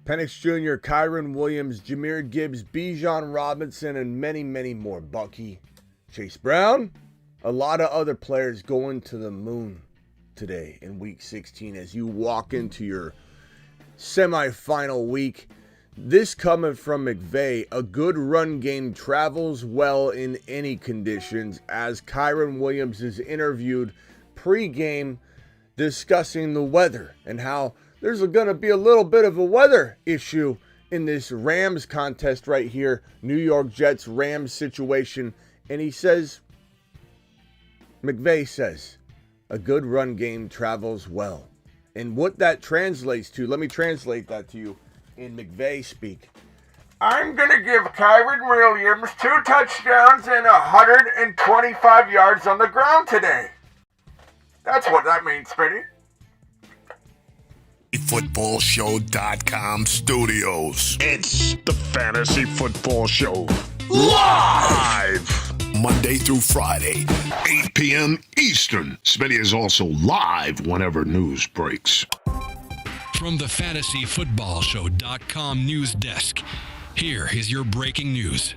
Penix Jr., Kyron Williams, Jahmyr Gibbs, Bijan Robinson, and many, many more. Bucky, Chase Brown, a lot of other players going to the moon today in Week 16 as you walk into your semifinal week. This coming from McVay, a good run game travels well in any conditions, as Kyron Williams is interviewed pre-game discussing the weather and how there's going to be a little bit of a weather issue in this Rams contest right here, New York Jets Rams situation. And he says, McVay says, a good run game travels well. And what that translates to, let me translate that to you in McVay speak. I'm going to give Kyron Williams 2 touchdowns and 125 yards on the ground today. That's what that means, Smitty. FootballShow.com studios. It's the Fantasy Football Show. Live! Monday through Friday, 8 p.m. Eastern. Smitty is also live whenever news breaks. From the FantasyFootballShow.com news desk, here is your breaking news.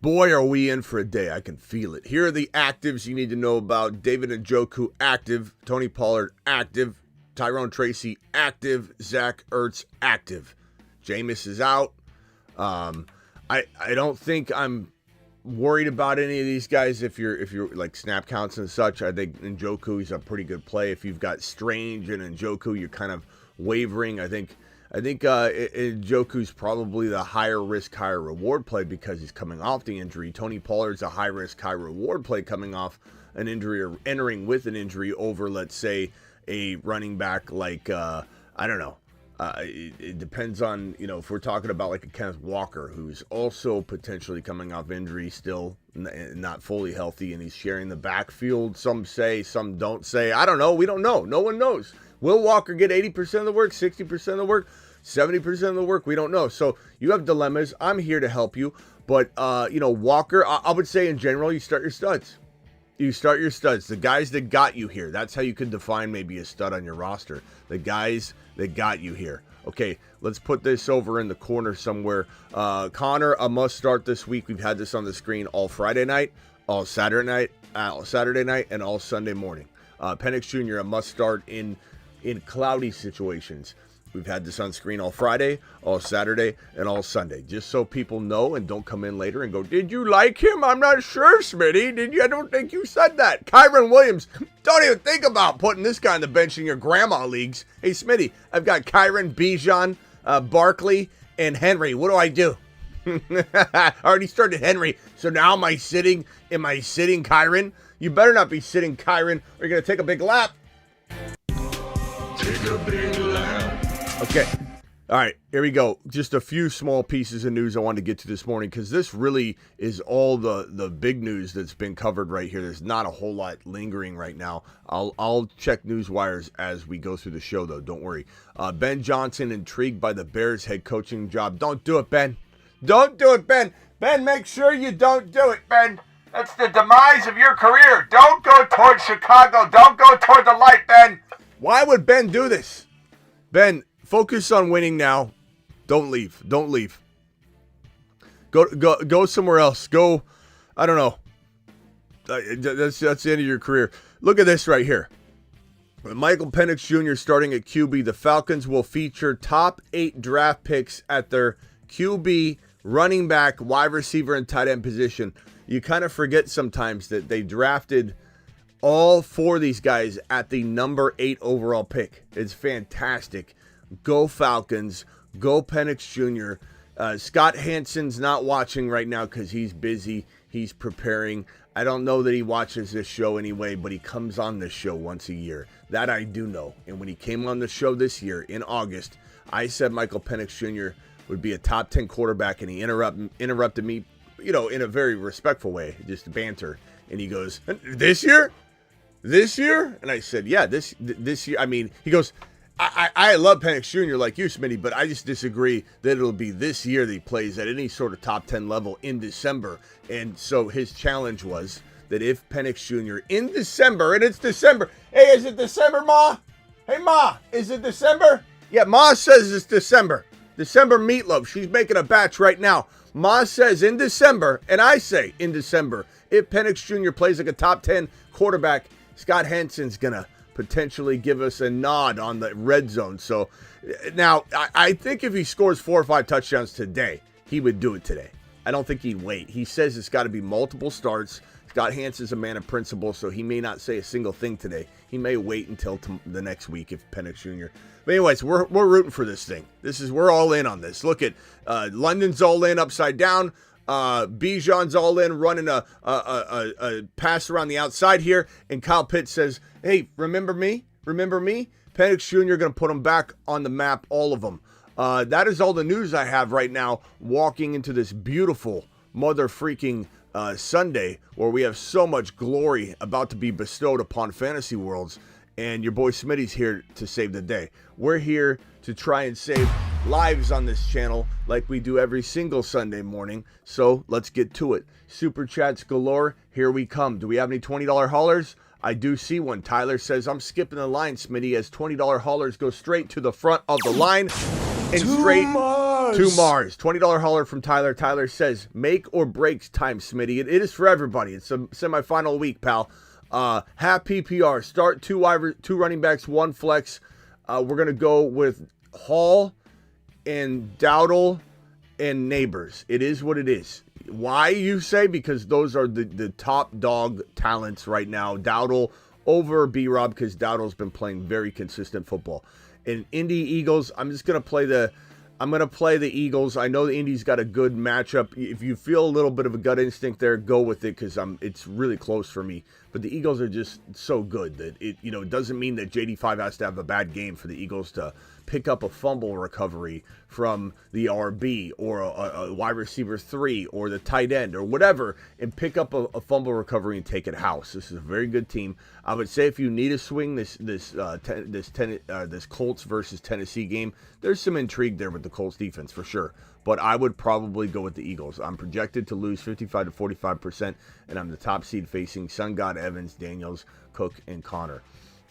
Boy, are we in for a day. I can feel it. Here are the actives you need to know about. David Njoku, active. Tony Pollard, active. Tyrone Tracy, active. Zach Ertz, active. Jameis is out. I don't think I'm worried about any of these guys if you're like snap counts and such. I think Njoku is a pretty good play. If you've got Strange and Njoku, you're kind of wavering. I think Njoku's probably the higher risk, higher reward play because he's coming off the injury. Tony Pollard's a high risk, high reward play coming off an injury or entering with an injury over, let's say, a running back like, I don't know. It depends on, if we're talking about like a Kenneth Walker, who's also potentially coming off injury, still not fully healthy, and he's sharing the backfield. Some say, some don't say. I don't know. We don't know. No one knows. Will Walker get 80% of the work, 60% of the work, 70% of the work? We don't know. So you have dilemmas. I'm here to help you. But, Walker, I would say in general, you start your studs. You start your studs. The guys that got you here. That's how you could define maybe a stud on your roster. The guys that got you here. Okay, let's put this over in the corner somewhere. Connor, a must start this week. We've had this on the screen all Friday night, all Saturday night, and all Sunday morning. Penix Jr., a must start in cloudy situations. We've had this on screen all Friday, all Saturday, and all Sunday. Just so people know and don't come in later and go, did you like him? I'm not sure, Smitty. Did you? I don't think you said that. Kyron Williams, don't even think about putting this guy on the bench in your grandma leagues. Hey, Smitty, I've got Kyron, Bijan, Barkley, and Henry. What do I do? I already started Henry, so now am I sitting Kyron? You better not be sitting Kyron or you're going to take a big lap. Take a big lap. Okay. All right, here we go. Just a few small pieces of news I wanted to get to this morning because this really is all the big news that's been covered right here. There's not a whole lot lingering right now. I'll check news wires as we go through the show, though. Don't worry. Ben Johnson intrigued by the Bears head coaching job. Don't do it, Ben. Don't do it, Ben. Ben, make sure you don't do it, Ben. That's the demise of your career. Don't go toward Chicago. Don't go toward the light, Ben. Why would Ben do this? Ben, focus on winning now. Don't leave. Don't leave. Go somewhere else. Go, I don't know. That's the end of your career. Look at this right here. Michael Penix Jr. starting at QB. The Falcons will feature top 8 draft picks at their QB, running back, wide receiver, and tight end position. You kind of forget sometimes that they drafted all 4 of these guys at the number 8 overall pick. It's fantastic. Go Falcons. Go Penix Jr. Scott Hansen's not watching right now because he's busy. He's preparing. I don't know that he watches this show anyway, but he comes on this show once a year. That I do know. And when he came on the show this year in August, I said Michael Penix Jr. would be a top 10 quarterback, and he interrupted me, in a very respectful way, just banter. And he goes, this year? This year? And I said, yeah, this year. I mean, he goes, I love Penix Jr. like you, Smitty, but I just disagree that it'll be this year that he plays at any sort of top 10 level in December. And so his challenge was that if Penix Jr. in December, and it's December. Hey, is it December, Ma? Hey, Ma, is it December? Yeah, Ma says it's December. December meatloaf. She's making a batch right now. Ma says in December, and I say in December, if Penix Jr. plays like a top 10 quarterback, Scott Henson's going to potentially give us a nod on the red zone. So now, I think if he scores 4 or 5 touchdowns today, he would do it today. I don't think he'd wait. He says it's got to be multiple starts. Scott Hanson's a man of principle, so he may not say a single thing today. He may wait until the next week if Penix Jr. But anyways, we're rooting for this thing. We're all in on this. Look at London's all in upside down. Bijan's all in, running a pass around the outside here, and Kyle Pitts says, "Hey, remember me? Remember me?" Penix Jr. going to put them back on the map, all of them. That is all the news I have right now. Walking into this beautiful mother freaking Sunday, where we have so much glory about to be bestowed upon Fantasy Worlds, and your boy Smitty's here to save the day. We're here to try and save lives on this channel like we do every single Sunday morning. So let's get to it. Super chats galore. Here we come. Do we have any $20 haulers? I do see one. Tyler says, I'm skipping the line, Smitty, as $20 haulers go straight to the front of the line and straight to Mars. $20 hauler from Tyler. Tyler says, make or breaks time, Smitty. It is for everybody. It's a semifinal week, pal. Half PPR. Start two running backs, 1 flex. We're going to go with Hall and Dowdle and Neighbors. It is what it is. Why, you say? Because those are the top dog talents right now. Dowdle over B-Rob because Dowdle's been playing very consistent football. And Indy Eagles, I'm going to play the Eagles. I know the Indy's got a good matchup. If you feel a little bit of a gut instinct there, go with it because it's really close for me. But the Eagles are just so good that it doesn't mean that JD5 has to have a bad game for the Eagles to pick up a fumble recovery from the RB or a wide receiver 3 or the tight end or whatever and pick up a fumble recovery and take it house. This is a very good team. I would say if you need a swing this Colts versus Tennessee game, there's some intrigue there with the Colts defense for sure. But I would probably go with the Eagles. I'm projected to lose 55 to 45%, and I'm the top seed facing Sun God, Evans, Daniels, Cook, and Connor.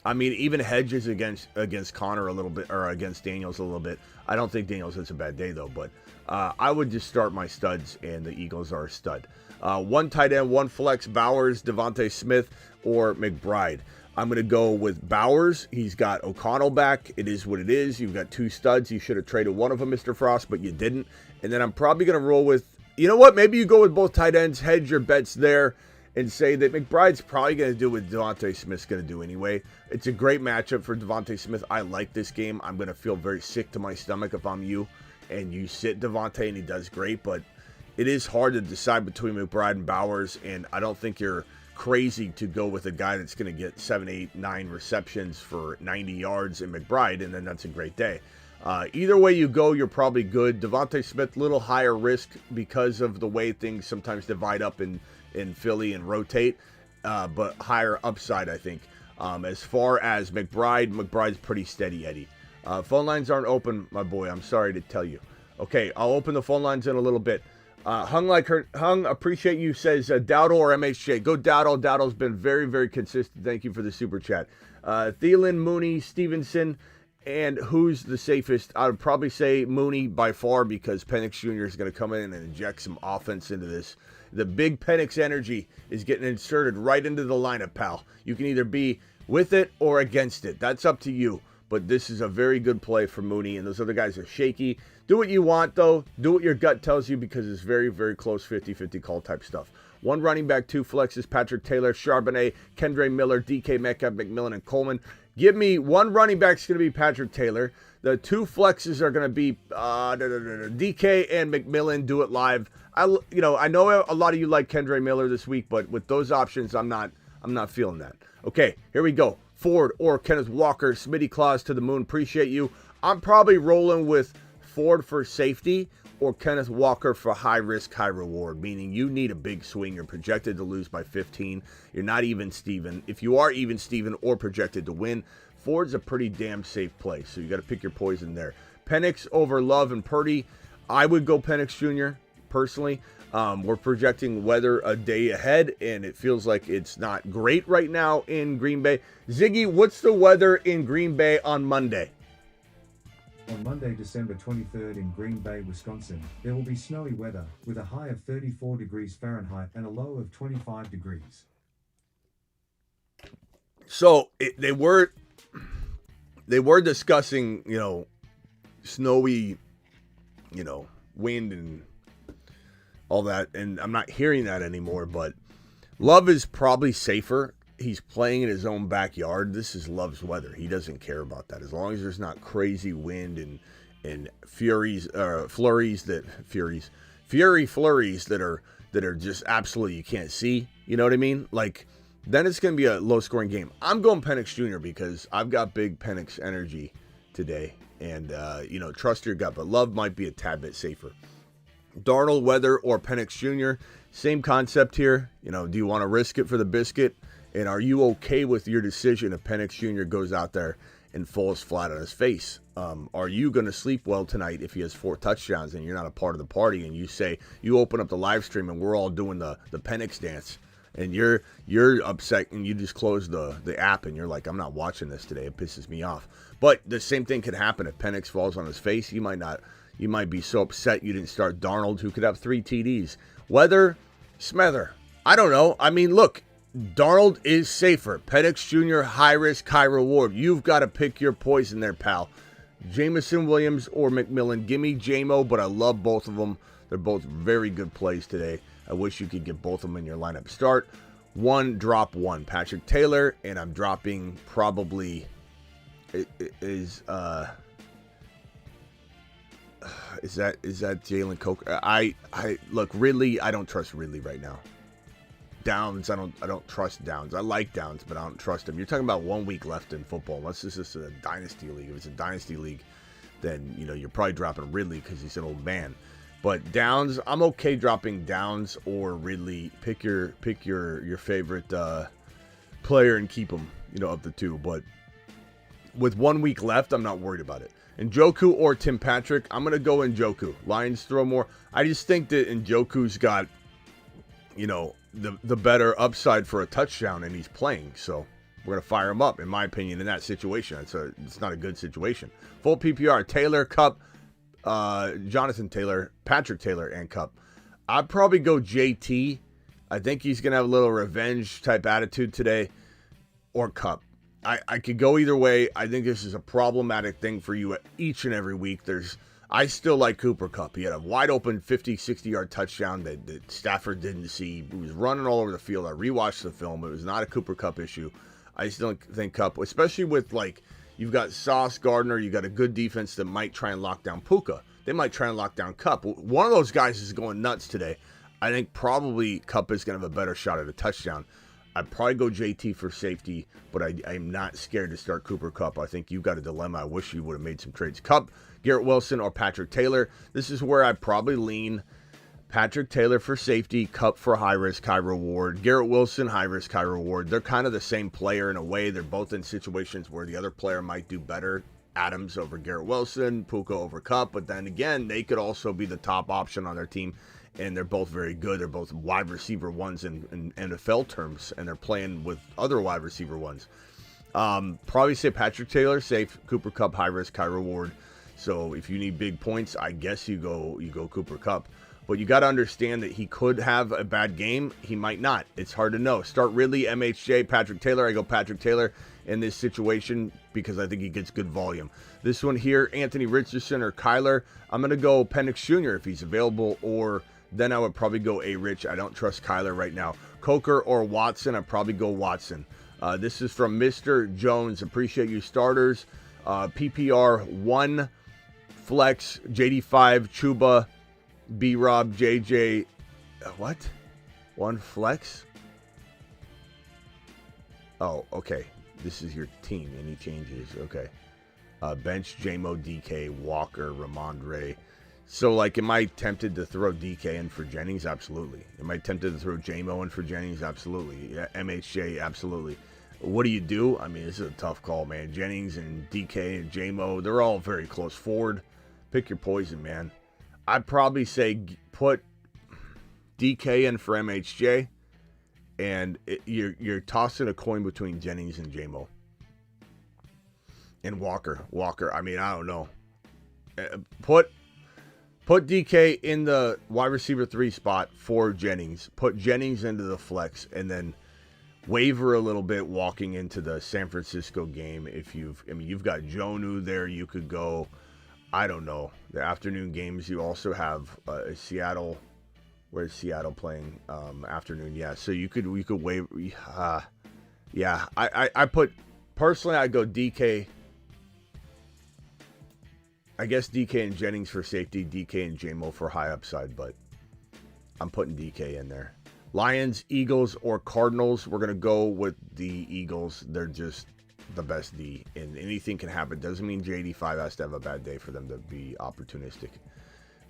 I mean, even hedges against Connor a little bit, or against Daniels a little bit. I don't think Daniels has a bad day, though. But I would just start my studs, and the Eagles are a stud. 1 tight end, 1 flex, Bowers, Devontae Smith, or McBride. I'm going to go with Bowers. He's got O'Connell back. It is what it is. You've got 2 studs. You should have traded one of them, Mr. Frost, but you didn't. And then I'm probably going to roll with, you know what? Maybe you go with both tight ends, hedge your bets there, and say that McBride's probably going to do what Devontae Smith's going to do anyway. It's a great matchup for Devontae Smith. I like this game. I'm going to feel very sick to my stomach if I'm you, and you sit Devontae and he does great, but it is hard to decide between McBride and Bowers, and I don't think you're crazy to go with a guy that's going to get 7, 8, 9 receptions for 90 yards in McBride, and then that's a great day. Either way you go, you're probably good. Devontae Smith, little higher risk because of the way things sometimes divide up in Philly and rotate, but higher upside, I think. As far as McBride's pretty steady Eddie. Phone lines aren't open, my boy. I'm sorry to tell you. Okay, I'll open the phone lines in a little bit. Hung, appreciate you, says Dowdle or MHJ. Go Dowdle. Dowdle's been very, very consistent. Thank you for the super chat. Thielen, Mooney, Stevenson, and who's the safest? I would probably say Mooney by far because Penix Jr. is going to come in and inject some offense into this. The big Penix energy is getting inserted right into the lineup, pal. You can either be with it or against it. That's up to you. But this is a very good play for Mooney, and those other guys are shaky. Do what you want, though. Do what your gut tells you because it's very, very close 50-50 call type stuff. 1 running back, 2 flexes, Patrick Taylor, Charbonnet, Kendre Miller, DK Metcalf, McMillan, and Coleman. Give me 1 running back's going to be Patrick Taylor. The 2 flexes are going to be DK and McMillan. Do it live. I know a lot of you like Kendre Miller this week, but with those options, I'm not feeling that. Okay, here we go. Ford or Kenneth Walker, Smitty Claus to the moon. Appreciate you. I'm probably rolling with Ford for safety or Kenneth Walker for high risk, high reward, meaning you need a big swing. You're projected to lose by 15. You're not even Steven. If you are even Steven or projected to win, Ford's a pretty damn safe play. So you got to pick your poison there. Penix over Love and Purdy. I would go Penix Jr. personally. We're projecting weather a day ahead, and it feels like it's not great right now in Green Bay. Ziggy, what's the weather in Green Bay on Monday? On Monday, December 23rd in Green Bay, Wisconsin, there will be snowy weather with a high of 34 degrees Fahrenheit and a low of 25 degrees. So they were discussing, snowy, wind and all that, and I'm not hearing that anymore, but Love is probably safer. He's playing in his own backyard. This is Love's weather. He doesn't care about that. As long as there's not crazy wind and fury flurries that are just absolutely you can't see. You know what I mean? Like, then it's going to be a low-scoring game. I'm going Penix Jr. because I've got big Penix energy today. And, trust your gut. But Love might be a tad bit safer. Darnold, Weather, or Penix Jr., same concept here. Do you want to risk it for the biscuit? And are you okay with your decision if Penix Jr. goes out there and falls flat on his face? Are you going to sleep well tonight if he has 4 touchdowns and you're not a part of the party and you open up the live stream and we're all doing the Penix dance and you're upset and you just close the app and you're like, I'm not watching this today. It pisses me off. But the same thing could happen if Penix falls on his face. You might be so upset you didn't start Darnold, who could have 3 TDs. Weather, Smether. I don't know. I mean, look. Darnold is safer. Penix Jr., high risk, high reward. You've got to pick your poison there, pal. Jameson Williams or McMillan. Give me JMO, but I love both of them. They're both very good plays today. I wish you could get both of them in your lineup. Start 1, drop 1. Patrick Taylor, and I'm dropping probably is that Jalen Coker? I look, Ridley. I don't trust Ridley right now. Downs, I don't trust Downs. I like Downs, but I don't trust him. You're talking about 1 week left in football. Unless this is a dynasty league. If it's a dynasty league, then you're probably dropping Ridley because he's an old man. But Downs, I'm okay dropping Downs or Ridley. Pick your favorite player and keep them, of the two. But with 1 week left, I'm not worried about it. Njoku or Tim Patrick, I'm gonna go Njoku. Lions throw more. I just think that Njoku's got, the better upside for a touchdown, and he's playing. So we're going to fire him up, in my opinion, in that situation. It's not a good situation. Full PPR, Taylor, Cup, Jonathan Taylor, Patrick Taylor, and Cup. I'd probably go JT. I think he's going to have a little revenge-type attitude today, or Cup. I could go either way. I think this is a problematic thing for you each and every week. I still like Cooper Kupp. He had a wide-open 50, 60-yard touchdown that Stafford didn't see. He was running all over the field. I rewatched the film. It was not a Cooper Kupp issue. I still think Kupp, especially with, you've got Sauce, Gardner, you got a good defense that might try and lock down Puka. They might try and lock down Kupp. One of those guys is going nuts today. I think probably Kupp is going to have a better shot at a touchdown. I'd probably go JT for safety, but I'm not scared to start Cooper Kupp. I think you've got a dilemma. I wish you would have made some trades. Kupp, Garrett Wilson, or Patrick Taylor. This is where I'd probably lean Patrick Taylor for safety, Kupp for high risk, high reward. Garrett Wilson, high risk, high reward. They're kind of the same player in a way. They're both in situations where the other player might do better. Adams over Garrett Wilson, Puka over Kupp, but then again, they could also be the top option on their team. And they're both very good. They're both wide receiver ones in NFL terms, and they're playing with other wide receiver ones. Probably say Patrick Taylor, safe. Cooper Kupp, high risk, high reward. So if you need big points, I guess you go Cooper Kupp. But you got to understand that he could have a bad game. He might not. It's hard to know. Start Ridley, MHJ, Patrick Taylor. I go Patrick Taylor in this situation because I think he gets good volume. This one here, Anthony Richardson or Kyler. I'm going to go Penix Jr. if he's available, or then I would probably go A-Rich. I don't trust Kyler right now. Coker or Watson, I'd probably go Watson. This is from Mr. Jones. Appreciate you starters. PPR 1, Flex, JD5, Chuba, B-Rob, JJ. What? 1 Flex? Oh, okay. This is your team. Any changes? Okay. Bench, JMO, DK, Walker, Ramondre. So, am I tempted to throw DK in for Jennings? Absolutely. Am I tempted to throw JMO in for Jennings? Absolutely. Yeah, MHJ? Absolutely. What do you do? I mean, this is a tough call, man. Jennings and DK and JMO, they're all very close forward. Pick your poison, man. I'd probably say put DK in for MHJ, and you're tossing a coin between Jennings and JMO. And Walker. I mean, I don't know. Put DK in the wide receiver 3 spot for Jennings. Put Jennings into the flex, and then waver a little bit walking into the San Francisco game. You've got Jonnu there. You could go, I don't know, the afternoon games. You also have Seattle. Where's Seattle playing afternoon? Yeah, so we could waiver. Yeah, I put personally. I go DK. I guess DK and Jennings for safety, DK and JMO for high upside, but I'm putting DK in there. Lions, Eagles, or Cardinals. We're going to go with the Eagles. They're just the best D, and anything can happen. Doesn't mean J85 has to have a bad day for them to be opportunistic.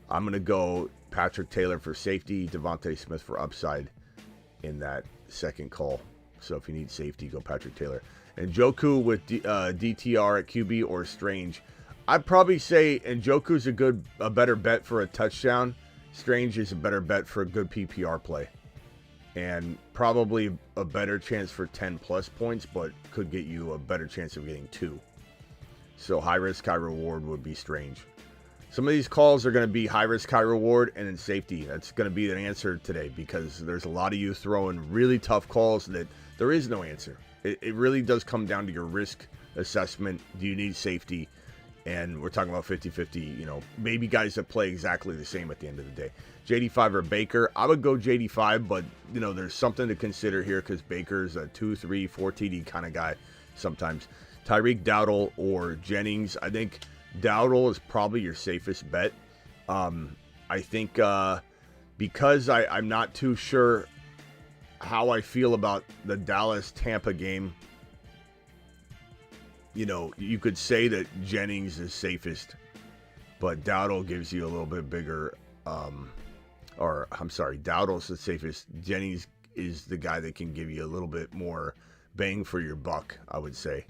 I'm going to go Patrick Taylor for safety, Devontae Smith for upside in that second call. So if you need safety, go Patrick Taylor. And Njoku with DTR at QB or Strange. I'd probably say Njoku's a better bet for a touchdown. Strange is a better bet for a good PPR play. And probably a better chance for 10 plus points, but could get you a better chance of getting 2. So high risk, high reward would be Strange. Some of these calls are going to be high risk, high reward, and then safety. That's going to be the answer today because there's a lot of you throwing really tough calls that there is no answer. It really does come down to your risk assessment. Do you need safety? And we're talking about 50-50, maybe guys that play exactly the same at the end of the day. JD5 or Baker. I would go JD5, but, there's something to consider here because Baker's a 2, 3, 4 TD kind of guy sometimes. Tyreek Dowdle or Jennings. I think Dowdle is probably your safest bet. I think because I'm not too sure how I feel about the Dallas-Tampa game, you could say that Jennings is safest, but Dowdle gives you a little bit bigger, Dowdle's the safest. Jennings is the guy that can give you a little bit more bang for your buck, I would say.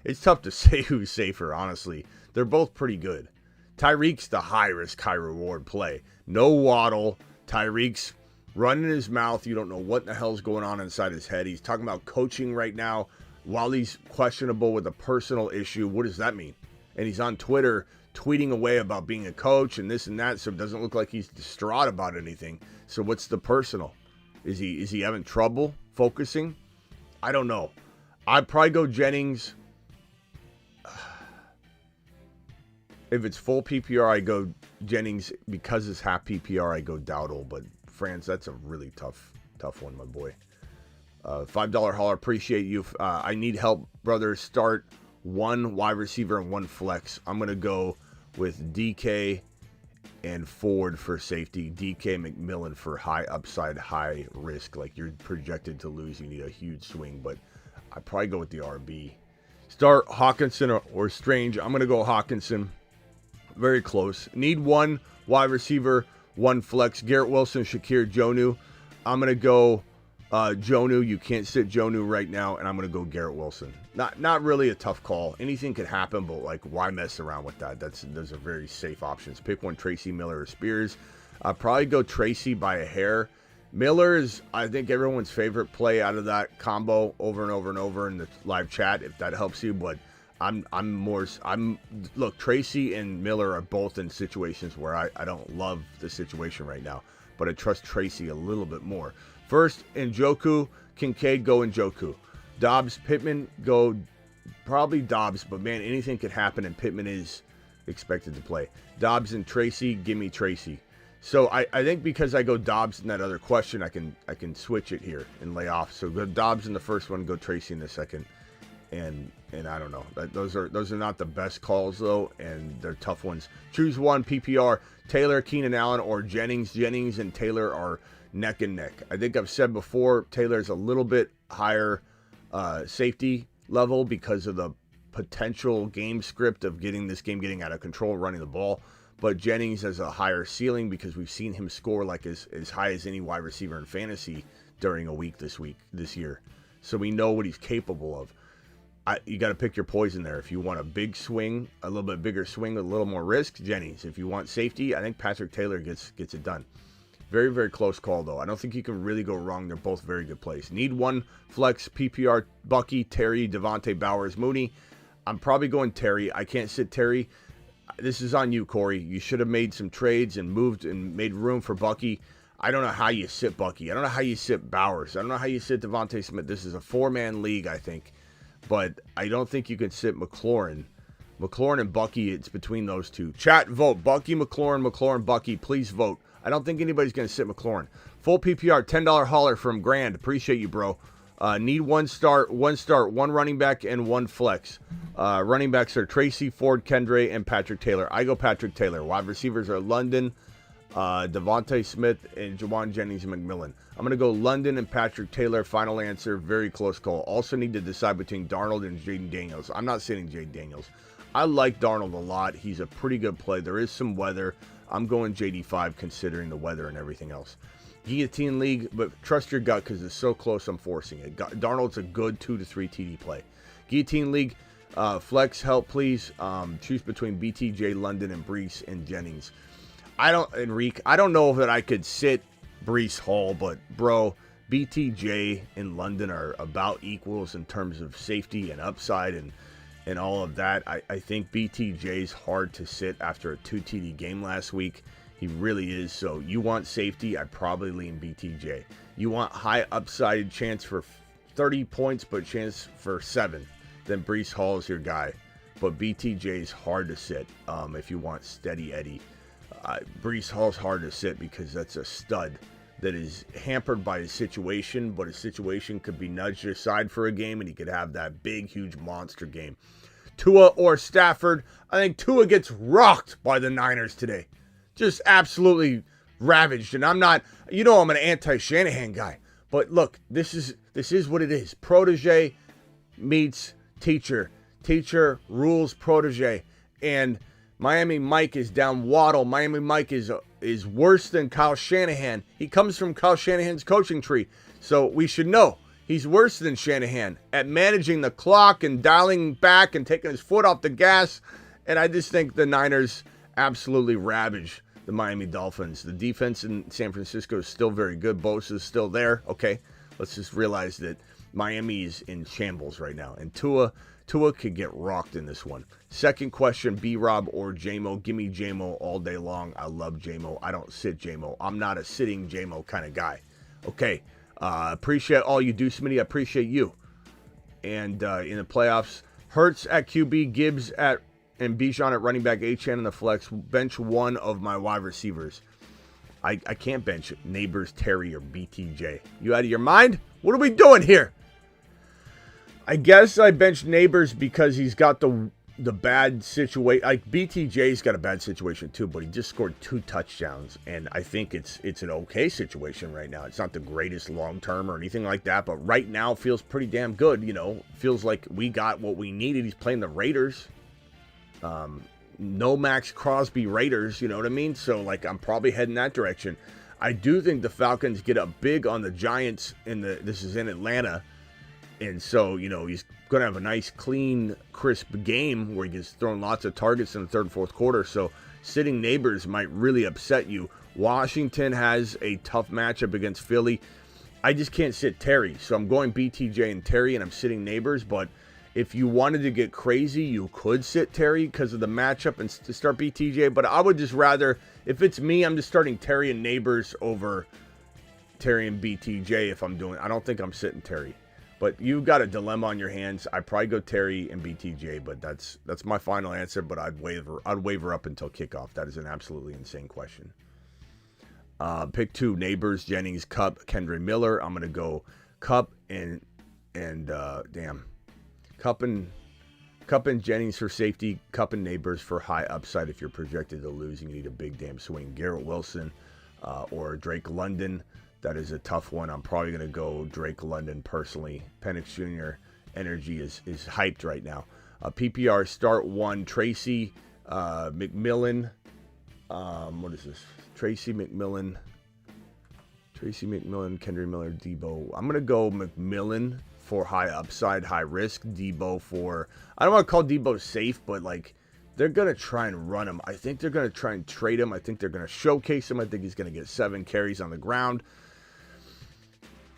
It's tough to say who's safer, honestly. They're both pretty good. Tyreek's the high risk, high reward play. No Waddle. Tyreek's running his mouth. You don't know what the hell's going on inside his head. He's talking about coaching right now. While he's questionable with a personal issue, what does that mean? And he's on Twitter tweeting away about being a coach and this and that, so it doesn't look like he's distraught about anything. So what's the personal? Is he having trouble focusing? I don't know. I'd probably go Jennings. If it's full PPR, I go Jennings. Because it's half PPR, I go Dowdle. But France, that's a really tough one, my boy. $5 hauler, appreciate you. I need help, brother. Start 1 wide receiver and 1 flex. I'm going to go with DK and Ford for safety. DK McMillan for high upside, high risk. Like you're projected to lose. You need a huge swing, but I'd probably go with the RB. Start Hawkinson or Strange. I'm going to go Hawkinson. Very close. Need 1 wide receiver, 1 flex. Garrett Wilson, Shakir, Jonnu. I'm going to go Jonnu. You can't sit Jonnu right now, and I'm going to go Garrett Wilson. Not really a tough call. Anything could happen, but why mess around with that? Those are very safe options. Pick one, Tracy, Miller, or Spears. I'll probably go Tracy by a hair. Miller is, I think, everyone's favorite play out of that combo over and over and over in the live chat, if that helps you. But look, Tracy and Miller are both in situations where I don't love the situation right now, but I trust Tracy a little bit more. First, Njoku, Kincaid, go Njoku. Dobbs, Pittman, go probably Dobbs, but man, anything could happen, and Pittman is expected to play. Dobbs and Tracy, give me Tracy. So I think because I go Dobbs in that other question, I can switch it here and lay off. So go Dobbs in the first one, go Tracy in the second, and I don't know. Those are not the best calls though, and they're tough ones. Choose one, PPR, Taylor, Keenan Allen, or Jennings. Jennings and Taylor are neck and neck. I think I've said before, Taylor's a little bit higher safety level because of the potential game script of getting out of control, running the ball. But Jennings has a higher ceiling because we've seen him score like as high as any wide receiver in fantasy during a week this year. So we know what he's capable of. You got to pick your poison there. If you want a big swing, a little bit bigger swing with a little more risk, Jennings. If you want safety, I think Patrick Taylor gets it done. Very, very close call, though. I don't think you can really go wrong. They're both very good plays. Need one flex, PPR, Bucky, Terry, Devontae, Bowers, Mooney. I'm probably going Terry. I can't sit Terry. This is on you, Corey. You should have made some trades and moved and made room for Bucky. I don't know how you sit Bucky. I don't know how you sit Bowers. I don't know how you sit Devontae Smith. This is a 4-man league, I think. But I don't think you can sit McLaurin. McLaurin and Bucky, it's between those two. Chat, vote. Bucky, McLaurin, Bucky. Please vote. I don't think anybody's going to sit McLaurin. Full PPR, $10 hauler from Grand. Appreciate you, bro. Need one start, one running back, and one flex. Running backs are Tracy, Ford, Kendre, and Patrick Taylor. I go Patrick Taylor. Wide receivers are London, Devontae Smith, and Jawan Jennings and McMillan. I'm going to go London and Patrick Taylor. Final answer. Very close call. Also need to decide between Darnold and Jaden Daniels. I'm not sitting Jaden Daniels. I like Darnold a lot. He's a pretty good play. There is some weather. I'm going JD5 considering the weather and everything else. Guillotine League, but trust your gut because it's so close I'm forcing it. Darnold's a good 2 to 3 TD play. Guillotine League, flex help please. Choose between BTJ, London, and Brees and Jennings. I don't know that I could sit Brees Hall, but bro, BTJ and London are about equals in terms of safety and upside and all of that. I think BTJ's hard to sit after a 2 TD game last week. He really is. So you want safety, I'd probably lean BTJ. You want high upside chance for 30 points, but chance for 7. Then Brees Hall is your guy. But BTJ is hard to sit if you want steady Eddie. Brees Hall's hard to sit because that's a stud that is hampered by his situation, but his situation could be nudged aside for a game and he could have that big, huge monster game. Tua or Stafford, I think Tua gets rocked by the Niners today. Just absolutely ravaged. And I'm not, I'm an anti-Shanahan guy. But look, this is what it is. Protege meets teacher. Teacher rules protege. And Miami Mike is down Waddle. Miami Mike is worse than Kyle Shanahan. He comes from Kyle Shanahan's coaching tree. So we should know he's worse than Shanahan at managing the clock and dialing back and taking his foot off the gas. And I just think the Niners absolutely ravage the Miami Dolphins. The defense in San Francisco is still very good. Bosa is still there. Okay, let's just realize that Miami is in shambles right now. And Tua could get rocked in this one. Second question, B-Rob or J-Mo. Give me J-Mo all day long. I love J-Mo. I don't sit J-Mo. I'm not a sitting J-Mo kind of guy. Okay, appreciate all you do, Smitty. I appreciate you. And in the playoffs, Hurts at QB, Gibbs and Bijan at running back, Achane in the flex. Bench one of my wide receivers. I can't bench Neighbors, Terry, or BTJ. You out of your mind? What are we doing here? I guess I bench Neighbors because he's got the bad situation. Like BTJ's got a bad situation too, but he just scored 2 touchdowns, and I think it's an okay situation right now. It's not the greatest long term or anything like that, but right now feels pretty damn good. Feels like we got what we needed. He's playing the Raiders. No Max Crosby Raiders, you know what I mean? So, I'm probably heading that direction. I do think the Falcons get up big on the Giants this is in Atlanta. And so, he's going to have a nice, clean, crisp game where he gets thrown lots of targets in the third and fourth quarter. So, sitting Neighbors might really upset you. Washington has a tough matchup against Philly. I just can't sit Terry. So, I'm going BTJ and Terry, and I'm sitting Neighbors, but if you wanted to get crazy, you could sit Terry because of the matchup and to start BTJ. But I would just rather, if it's me, I'm just starting Terry and Neighbors over Terry and BTJ if I'm doing. I don't think I'm sitting Terry. But you've got a dilemma on your hands. I'd probably go Terry and BTJ, but that's my final answer. But I'd waver up until kickoff. That is an absolutely insane question. Pick 2, Neighbors, Jennings, Cup, Kendre Miller. I'm gonna go Cup and Cup and Jennings for safety. Cup and Neighbors for high upside. If you're projected to lose, you need a big damn swing. Garrett Wilson or Drake London. That is a tough one. I'm probably going to go Drake London personally. Penix Jr. energy is hyped right now. PPR start 1, Tracy McMillan. What is this? Tracy McMillan, Kendre Miller, Debo. I'm going to go McMillan for high upside, high risk. Debo for, I don't want to call Debo safe, but they're going to try and run him. I think they're going to try and trade him. I think they're going to showcase him. I think he's going to get 7 carries on the ground.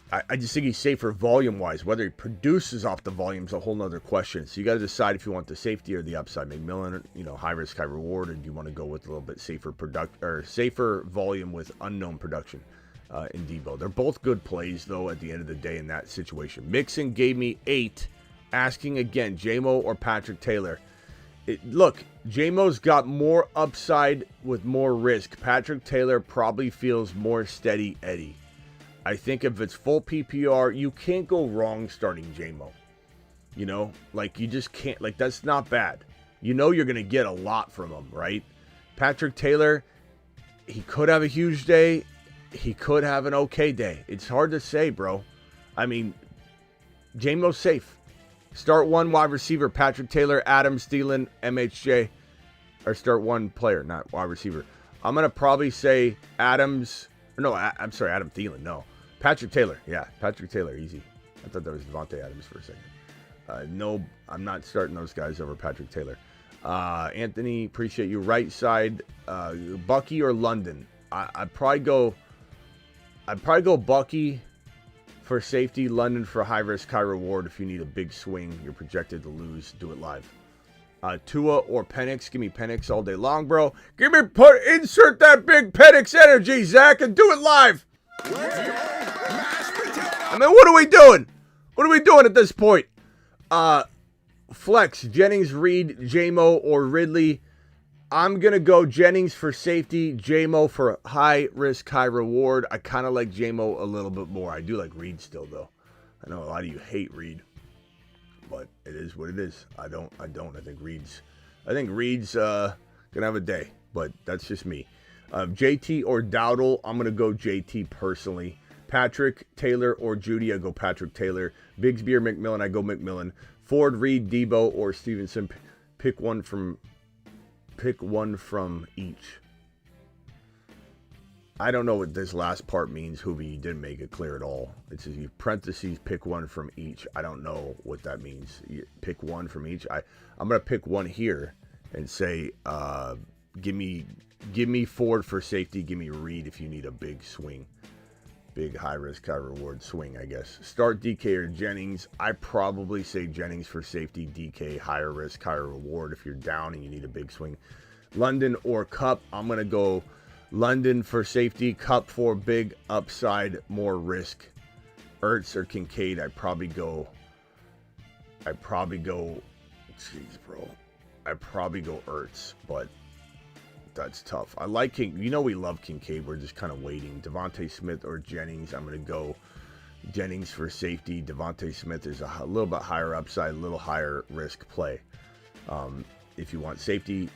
I just think he's safer volume-wise. Whether he produces off the volume is a whole nother question. So you got to decide if you want the safety or the upside. McMillan, high risk, high reward, or do you want to go with a little bit safer volume with unknown production in Debo? They're both good plays, though, at the end of the day in that situation. Mixon gave me 8. Asking again, J-Mo or Patrick Taylor. Look, J-Mo's got more upside with more risk. Patrick Taylor probably feels more steady Eddie. I think if it's full PPR, you can't go wrong starting J-Mo. You just can't. That's not bad. You're going to get a lot from him, right? Patrick Taylor, he could have a huge day. He could have an okay day. It's hard to say, bro. I mean, J-Mo's safe. Start 1 wide receiver, Patrick Taylor, Adams, Thielen, MHJ. Or start 1 player, not wide receiver. I'm going to probably say Adams. No, I'm sorry, Adam Thielen. No. Patrick Taylor. Yeah, Patrick Taylor, easy. I thought that was Devontae Adams for a second. No, I'm not starting those guys over Patrick Taylor. Anthony, appreciate you. Right side, Bucky or London. I'd probably go Bucky for safety, London for high risk, high reward. If you need a big swing, you're projected to lose, do it live. Tua or Penix. Give me Penix all day long, bro. Insert that big Penix energy, Zach, and do it live. I mean, what are we doing? What are we doing at this point? Flex, Jennings, Reed, J-Mo, or Ridley. I'm going to go Jennings for safety, J-Mo for high risk, high reward. I kind of like J-Mo a little bit more. I do like Reed still, though. I know a lot of you hate Reed, but it is what it is. I don't. I think Reed's going to have a day, but that's just me. JT or Dowdle, I'm going to go JT personally. Patrick Taylor or Judy, I go Patrick Taylor. Bigsby or McMillan, I go McMillan. Ford, Reed, Debo, or Stevenson. Pick one from each. I don't know what this last part means, Hoovie. You didn't make it clear at all. It says you parentheses pick one from each. I don't know what that means. You pick one from each. I'm gonna pick one here and say, give me Ford for safety. Give me Reed if you need a big swing. Big high risk, high reward swing, I guess. Start DK or Jennings. I probably say Jennings for safety, DK, higher risk, higher reward if you're down and you need a big swing. London or Cup. I'm going to go London for safety, Cup for big upside, more risk. Ertz or Kincaid. I'd probably go, jeez, bro. I'd probably go Ertz, but that's tough. I like King. We love Kincaid. We're just kind of waiting. Devontae Smith or Jennings. I'm going to go Jennings for safety. Devontae Smith is a little bit higher upside, a little higher risk play. If you want safety,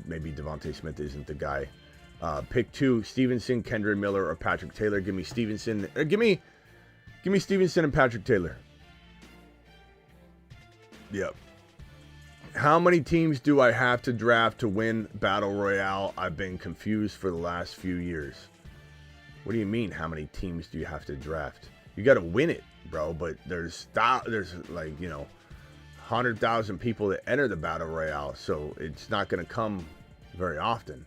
maybe Devontae Smith isn't the guy. Pick 2, Stevenson, Kendra Miller, or Patrick Taylor. Give me Stevenson. Give me Stevenson and Patrick Taylor. Yep. How many teams do I have to draft to win Battle Royale? I've been confused for the last few years. What do you mean, how many teams do you have to draft? You got to win it, bro, but there's 100,000 people that enter the Battle Royale, so it's not going to come very often.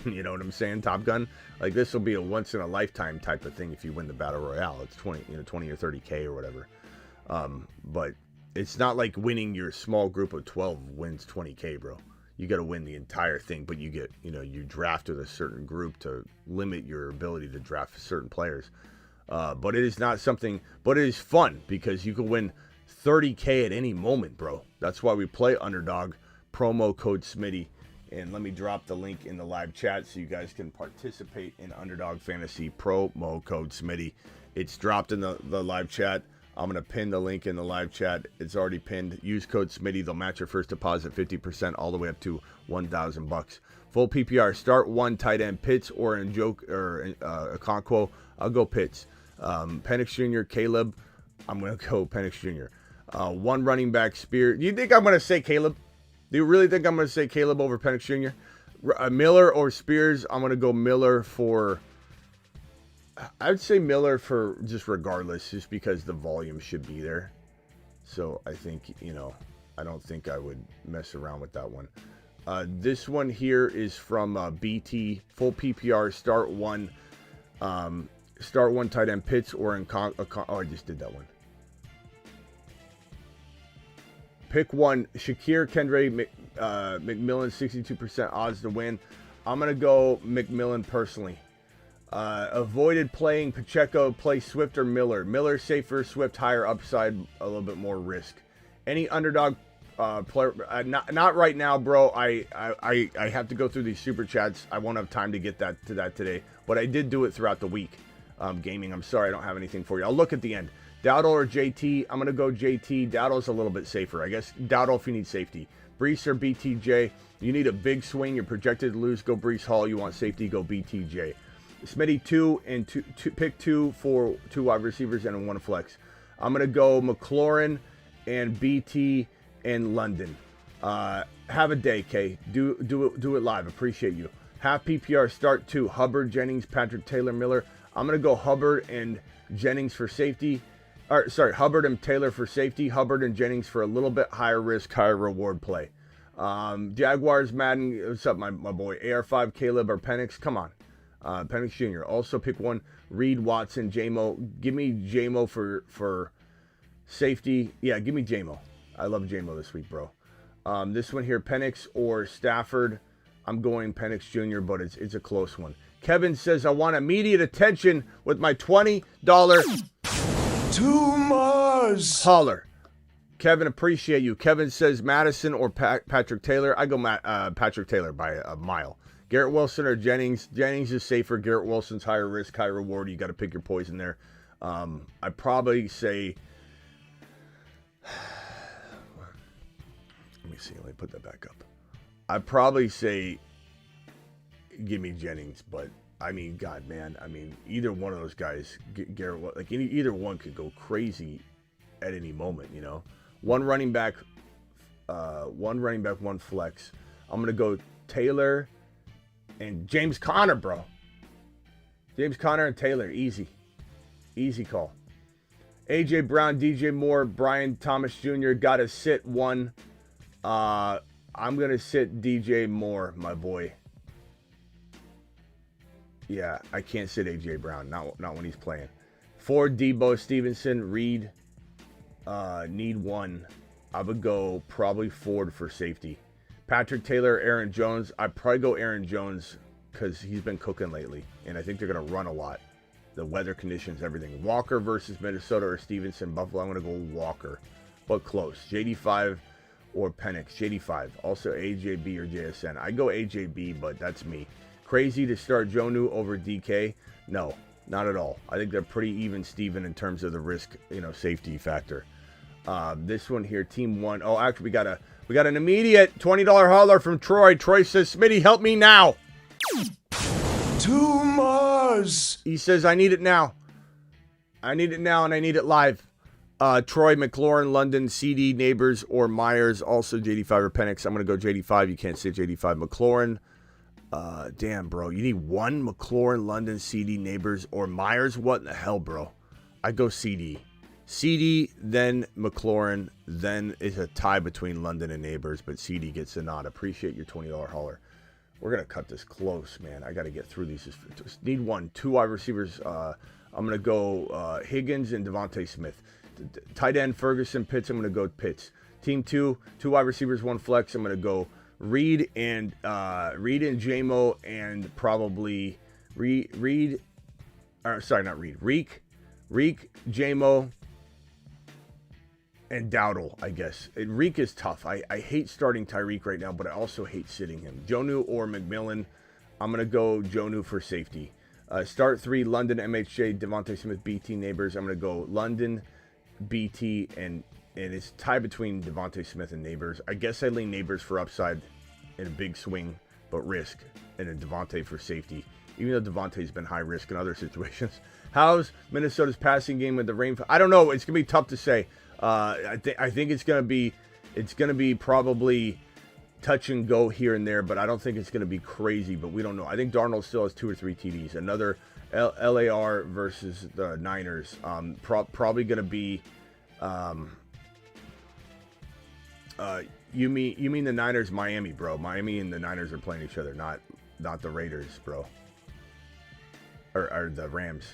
You know what I'm saying, Top Gun? Like, this will be a once-in-a-lifetime type of thing if you win the Battle Royale. It's 20 or 30K or whatever. But it's not like winning your small group of 12 wins 20K, bro. You got to win the entire thing, but you get, you draft with a certain group to limit your ability to draft certain players. But it is not something, but it is fun because you can win 30K at any moment, bro. That's why we play Underdog, promo code Smitty. And let me drop the link in the live chat so you guys can participate in Underdog Fantasy, promo code Smitty. It's dropped in the live chat. I'm going to pin the link in the live chat. It's already pinned. Use code Smitty. They'll match your first deposit 50% all the way up to $1,000. Full PPR. Start 1 tight end, Pitts or Okonkwo. I'll go Pitts. Penix Jr., Caleb. I'm going to go Penix Jr. 1 running back, Spear. Do you think I'm going to say Caleb? Do you really think I'm going to say Caleb over Penix Jr.? Miller or Spears? I'm going to go Miller for... I would say Miller for just regardless, just because the volume should be there. So I think, I don't think I would mess around with that one. This one here is from BT, full PPR, start one tight end Pitts or in oh, I just did that one. Pick one, Shakir, Kendra, McMillan, 62% odds to win. I'm going to go McMillan personally. Avoided playing Pacheco, play Swift or Miller. Miller safer, Swift higher upside, a little bit more risk. Any underdog player, not right now, bro. I have to go through these super chats. I won't have time to get to that today, but I did do it throughout the week. Gaming, I'm sorry I don't have anything for you. I'll look at the end. Dowdle or JT? I'm going to go JT. Dowdle's a little bit safer. I guess Dowdle if you need safety. Brees or BTJ? You need a big swing. You're projected to lose. Go Brees Hall. You want safety? Go BTJ. Smitty, pick two for 2 wide receivers and 1 flex. I'm going to go McLaurin and BT and London. Have a day, Kay. Do it live. Appreciate you. Half PPR, start 2. Hubbard, Jennings, Patrick Taylor, Miller. I'm going to go Hubbard and Jennings for safety. Hubbard and Taylor for safety. Hubbard and Jennings for a little bit higher risk, higher reward play. Jaguars, Madden. What's up, my boy? AR5, Caleb, or Penix? Come on. Penix Jr. Also pick one. Reed, Watson, J-Mo. Give me J-Mo for safety. Yeah, give me J-Mo. I love J-Mo this week, bro. This one here, Penix or Stafford. I'm going Penix Jr., but it's a close one. Kevin says, I want immediate attention with my $20 Too much. holler. Kevin, appreciate you. Kevin says Madison or Patrick Taylor. I go Patrick Taylor by a mile. Garrett Wilson or Jennings. Jennings is safer. Garrett Wilson's higher risk, high reward. You got to pick your poison there. I'd probably say... Let me see. Let me put that back up. I'd probably say give me Jennings, but I mean, God, man. I mean, either one of those guys, Garrett, like either one could go crazy at any moment, you know. One running back, one flex. I'm going to go Taylor and James Conner, bro. James Conner and Taylor, easy. Easy call. AJ Brown, DJ Moore, Brian Thomas Jr. got to sit one. I'm going to sit DJ Moore, my boy. Yeah, I can't sit AJ Brown, not when he's playing. Ford, Debo, Stevenson, Reed, need one. I would go probably Ford for safety. Patrick Taylor, Aaron Jones. I'd probably go Aaron Jones because he's been cooking lately, and I think they're going to run a lot. The weather conditions, everything. Walker versus Minnesota or Stevenson, Buffalo. I'm going to go Walker, but close. JD5 or Penix. JD5. Also AJB or JSN. I go AJB, but that's me. Crazy to start Jonnu over DK? No, not at all. I think they're pretty even Steven in terms of the risk, safety factor. This one here, team one. Oh, actually, we got an immediate $20 holler from Troy. Troy says, Smitty, help me now. Too much. He says, I need it now. I need it now, and I need it live. Troy, McLaurin, London, CD, Neighbors, or Myers. Also JD5 or Penix. I'm going to go JD5. You can't say JD5. McLaurin. Damn, bro. You need one McLaurin, London, CD, Neighbors, or Myers? What in the hell, bro? I go CD. CD, then McLaurin, then is a tie between London and Neighbors, but CD gets the nod. Appreciate your $20 hauler. We're going to cut this close, man. I got to get through these. Just need one. 2 wide receivers. I'm going to go Higgins and Devontae Smith. Tight end, Ferguson, Pitts. I'm going to go Pitts. Team 2, 2 wide receivers, 1 flex. I'm going to go Reed and J-Mo and probably Reek, J-Mo, and Dowdle, I guess. Reek is tough. I hate starting Tyreek right now, but I also hate sitting him. Jonnu or McMillan. I'm going to go Jonnu for safety. Start 3, London, MHJ, Devontae Smith, BT, Neighbors. I'm going to go London, BT, and it's tied between Devontae Smith and Neighbors. I guess I lean Neighbors for upside in a big swing, but risk, and a Devontae for safety, even though Devontae's been high risk in other situations. How's Minnesota's passing game with the rain? I don't know. It's going to be tough to say. I think it's going to be probably touch and go here and there, but I don't think it's going to be crazy, but we don't know. I think Darnold still has 2 or 3 TDs. Another LAR versus the Niners. Probably going to be You mean the Niners, Miami, bro? Miami and the Niners are playing each other, not the Raiders, bro. Or the Rams.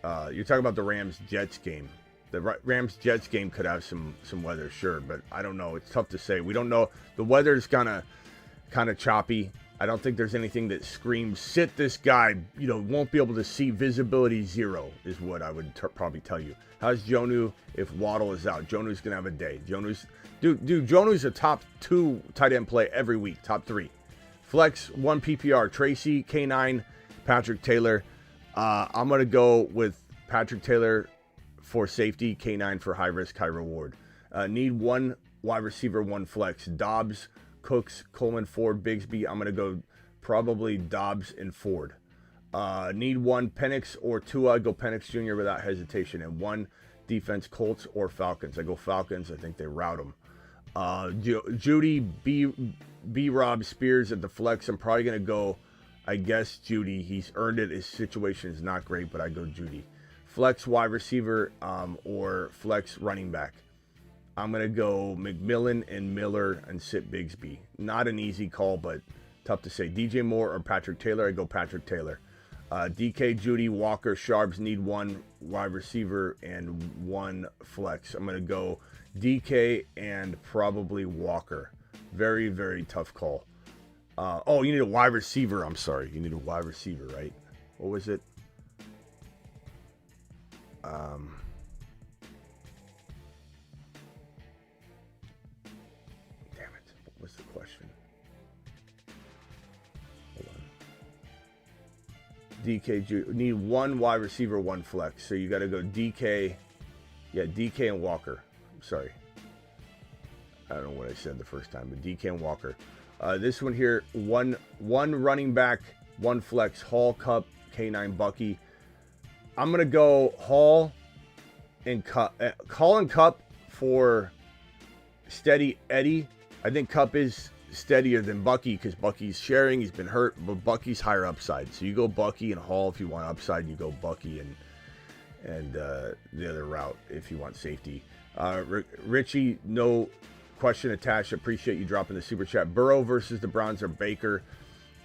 You're talking about the Rams-Jets game. The Rams-Jets game could have some weather, sure, but I don't know. It's tough to say. We don't know. The weather's kind of choppy. I don't think there's anything that screams, sit this guy, won't be able to see. Visibility 0 is what I would probably tell you. How's Jonnu if Waddle is out? Jonnu's going to have a day. Jonnu's a top 2 tight end play every week, top 3. Flex, 1 PPR, Tracy, K9, Patrick Taylor. I'm going to go with Patrick Taylor for safety, K9 for high risk, high reward. Need 1 wide receiver, 1 flex. Dobbs, Cooks, Coleman, Ford, Bigsby. I'm going to go probably Dobbs and Ford. Need 1 Penix or Tua. I go Penix Jr. without hesitation. And 1 defense, Colts or Falcons. I go Falcons. I think they rout them. Judy, B-Rob, Spears at the flex. I'm probably going to go, I guess, Judy. He's earned it. His situation is not great, but I go Judy. Flex wide receiver or flex running back. I'm going to go McMillan and Miller and sit Bigsby. Not an easy call, but tough to say. DJ Moore or Patrick Taylor. I go Patrick Taylor. DK, Judy, Walker, Sharps need 1 wide receiver and 1 flex. I'm going to go DK and probably Walker. Very, very tough call. You need a wide receiver. I'm sorry. You need a wide receiver, right? What was it? Damn it. What was the question? Hold on. DK, need 1 wide receiver, 1 flex. So you got to go DK. Yeah, DK and Walker. I'm sorry. I don't know what I said the first time, but DK and Walker. This one here, one running back, 1 flex. Hall, Cup, K9, Bucky. I'm going to go Hall and Cup. Hall and Cup for steady Eddie. I think Cup is steadier than Bucky because Bucky's sharing. He's been hurt, but Bucky's higher upside. So you go Bucky and Hall if you want upside. You go Bucky and the other route if you want safety. Richie, no question attached. Appreciate you dropping the super chat. Burrow versus the Browns or Baker.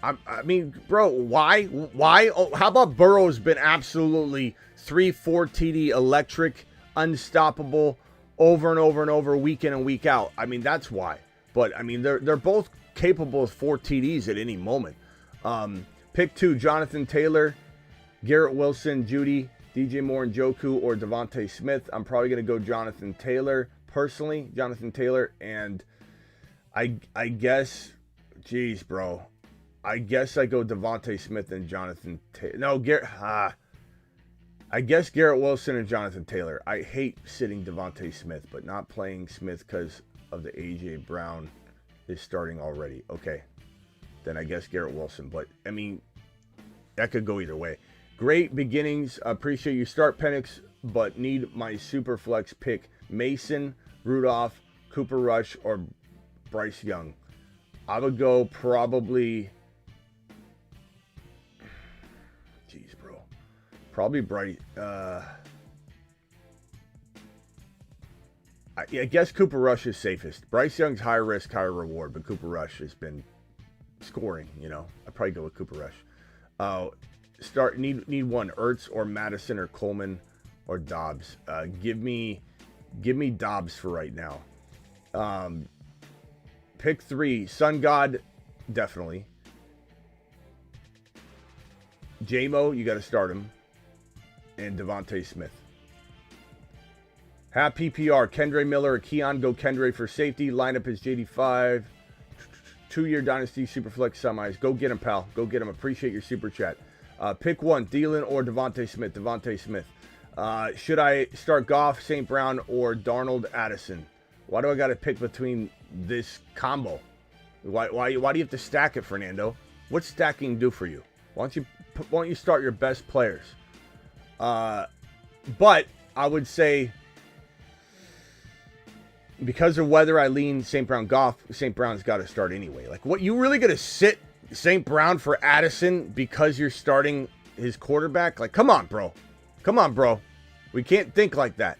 I mean, bro, why? Oh, how about Burrow's been absolutely 3-4 TD electric, unstoppable, over and over and over, week in and week out. I mean, that's why. But I mean, they're both capable of 4 TDs at any moment. Pick 2: Jonathan Taylor, Garrett Wilson, Judy, DJ Moore and Joku, or Devontae Smith. I'm probably gonna go Jonathan Taylor personally. Jonathan Taylor, and I guess, geez, bro. I guess I go Devontae Smith and Jonathan Taylor. No, I guess Garrett Wilson and Jonathan Taylor. I hate sitting Devontae Smith, but not playing Smith because of the A.J. Brown is starting already. Okay, then I guess Garrett Wilson. But, I mean, that could go either way. Great beginnings. Appreciate you. Start Penix, but need my super flex pick. Mason, Rudolph, Cooper Rush, or Bryce Young. I would go probably... Probably Bryce. I guess Cooper Rush is safest. Bryce Young's high risk, high reward, but Cooper Rush has been scoring. I'd probably go with Cooper Rush. Need 1: Ertz or Madison or Coleman or Dobbs. Give me Dobbs for right now. Pick 3: Sun God, definitely. J-Mo, you got to start him. And Devontae Smith. Half PPR, Kendre Miller or Keon. Go Kendre for safety. Lineup is JD5. 2-year Dynasty Superflex semis. Go get him, pal. Go get him. Appreciate your super chat. Pick 1: Thielen or Devontae Smith. Devontae Smith. Should I start Goff, St. Brown, or Darnold, Addison? Why do I got to pick between this combo? Why do you have to stack it, Fernando? What's stacking do for you? Why don't you start your best players? But I would say because of weather, I lean St. Brown. Goff. St. Brown's got to start anyway. Like, what, you really going to sit St. Brown for Addison because you're starting his quarterback? Like, come on, bro. We can't think like that.